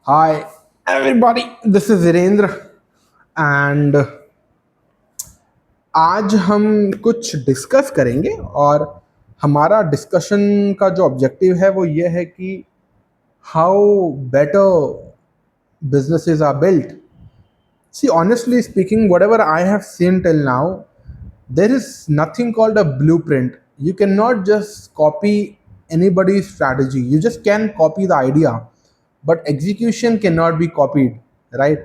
Hi, everybody. This is Virendra, and आज हम कुछ डिस्कस करेंगे और हमारा डिस्कशन का जो ऑब्जेक्टिव है वो ये है कि how better businesses are built. See, honestly speaking, whatever I have seen till now, there is nothing called a blueprint. You cannot just copy anybody's strategy. You just can copy the idea, but execution cannot be copied, right?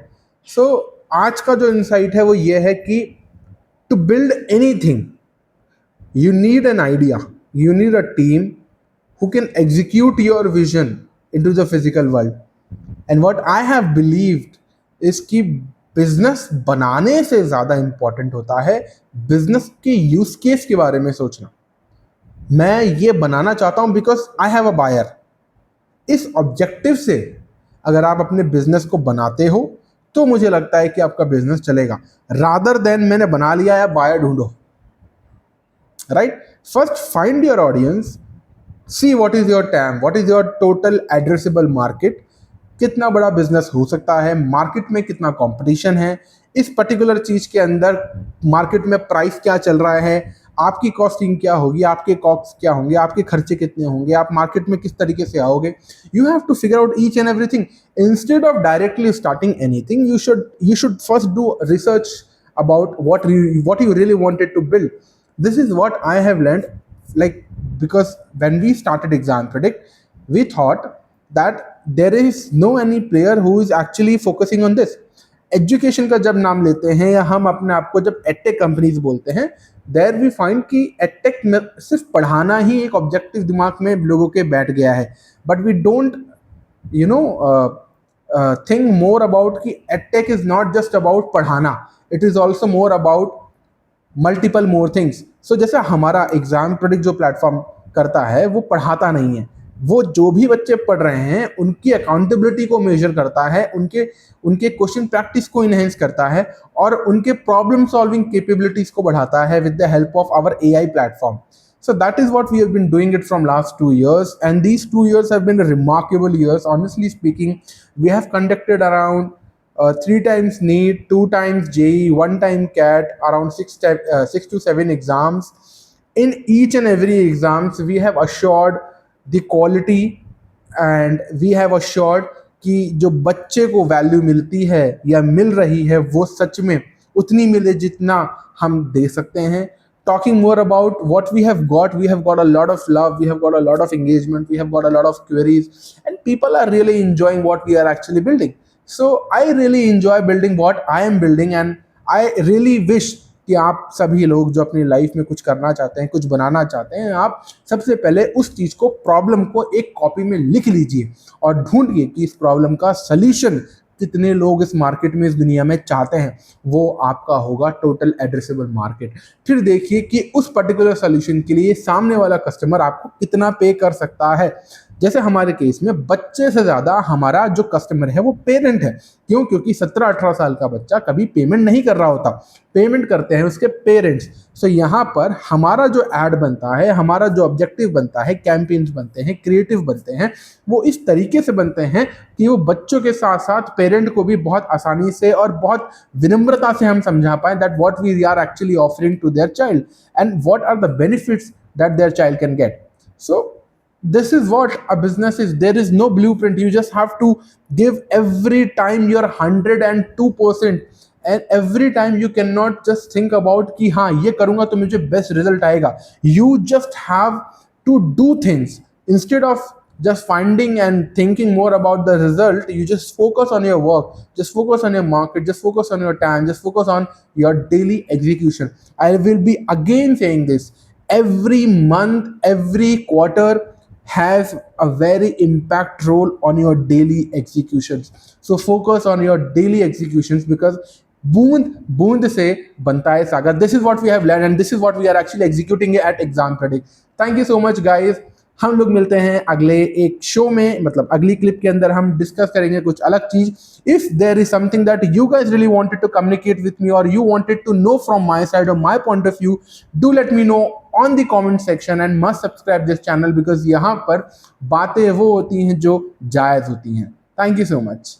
So आज का जो insight है वो ये है कि to build anything, you need an idea, you need a team who can execute your vision into the physical world. And what I have believed is कि business बनाने से ज़्यादा इंपॉर्टेंट होता है बिजनेस के यूज केस के बारे में सोचना। मैं ये बनाना चाहता हूँ because I have a buyer. इस ऑब्जेक्टिव से अगर आप अपने बिजनेस को बनाते हो तो मुझे लगता है कि आपका बिजनेस चलेगा, रादर देन मैंने बना लिया है बायर ढूंढो। Right, first find your audience, see what is your time, what is your total addressable market, कितना बड़ा बिजनेस हो सकता है, मार्केट में कितना कंपटीशन है, इस पर्टिकुलर चीज के अंदर मार्केट में प्राइस क्या चल रहा है, आपकी कॉस्टिंग क्या होगी, आपके कॉस्ट क्या होंगे, आपके खर्चे कितने होंगे, आप मार्केट में किस तरीके से आओगे। You have to figure out each and everything instead of directly starting anything. You should first do research about what you really wanted to build. This is what I have learned, like, because when we started Exam Predict, we thought that there is no any player who is actually focusing on this. Education का जब नाम लेते हैं या हम अपने आप को जब एडटेक कंपनीज बोलते हैं, देयर वी फाइंड कि एडटेक में सिर्फ पढ़ाना ही एक ऑब्जेक्टिव दिमाग में लोगों के बैठ गया है, but we don't you know think more about कि edtech is not just about पढ़ाना, it is also more about multiple more things. So जैसे हमारा एग्जाम प्रेडिक्ट जो प्लेटफॉर्म करता है वो पढ़ाता नहीं है, वो जो भी बच्चे पढ़ रहे हैं उनकी अकाउंटेबिलिटी को मेजर करता है, उनके उनके क्वेश्चन प्रैक्टिस को इनहेंस करता है और उनके प्रॉब्लम सॉल्विंग कैपेबिलिटीज को बढ़ाता है with the help of our AI platform. So that is what we have been doing it from last 2 years, and these 2 years have been remarkable years. Honestly speaking, we have conducted around 3 times NEET, 2 times JEE, 1 time CAT, around 6 to 7 exams. In each and every exams, we have assured the quality and we have assured कि जो बच्चे को value मिलती है या मिल रही है वो सच में उतनी मिले जितना हम दे सकते हैं. Talking more about what we have got a lot of love, we have got a lot of engagement, we have got a lot of queries, and people are really enjoying what we are actually building. So I really enjoy building what I am building, and I really wish कि आप सभी लोग जो अपनी life में कुछ करना चाहते हैं, कुछ बनाना चाहते हैं, आप सबसे पहले उस चीज़ को, प्रॉब्लम को एक कॉपी में लिख लीजिए और ढूंढिए कि इस प्रॉब्लम का सलीशन कितने लोग इस मार्केट में, इस दुनिया में चाहते हैं. वो आपका होगा टोटल एड्रेसेबल मार्केट. फिर देखिए कि उस पर्टिकुलर सोल्यूशन के लिए सामने वाला कस्टमर आपको कितना पे कर सकता है. जैसे हमारे केस में बच्चे से ज़्यादा हमारा जो कस्टमर है वो पेरेंट है. क्यों? क्योंकि 17-18 साल का बच्चा कभी पेमेंट नहीं कर रहा होता, पेमेंट करते हैं उसके पेरेंट्स. सो यहाँ पर हमारा जो ऐड बनता है, हमारा जो ऑब्जेक्टिव बनता है, कैंपेन्स बनते हैं, क्रिएटिव बनते हैं, वो इस तरीके से बनते हैं कि वो बच्चों के साथ साथ पेरेंट को भी बहुत आसानी से और बहुत विनम्रता से हम समझा पाएँ that what we are actually offering to their child and what are the benefits that their child can get. So this is what a business is. There is no blueprint. You just have to give every time your 102%, and every time you cannot just think about कि हाँ ये करूँगा तो मुझे best result आएगा. You just have to do things instead of just finding and thinking more about the result. You just focus on your work, just focus on your market, just focus on your time, just focus on your daily execution. I will be again saying this every month, every quarter has a very impact role on your daily executions. So focus on your daily executions because बूंद बूंद से बनता है सागर. This is what we have learn and this is what we are actually executing at exam predict. Thank you so much guys. हम लोग मिलते हैं अगले एक शो में, मतलब अगली क्लिप के अंदर हम डिस्कस करेंगे कुछ अलग चीज. If there is something that you guys really wanted to communicate with me और you wanted to know from my side और my point of view, do let me know on the comment section and must subscribe this channel because यहाँ पर बातें वो होती हैं जो जायज़ होती हैं. Thank you so much.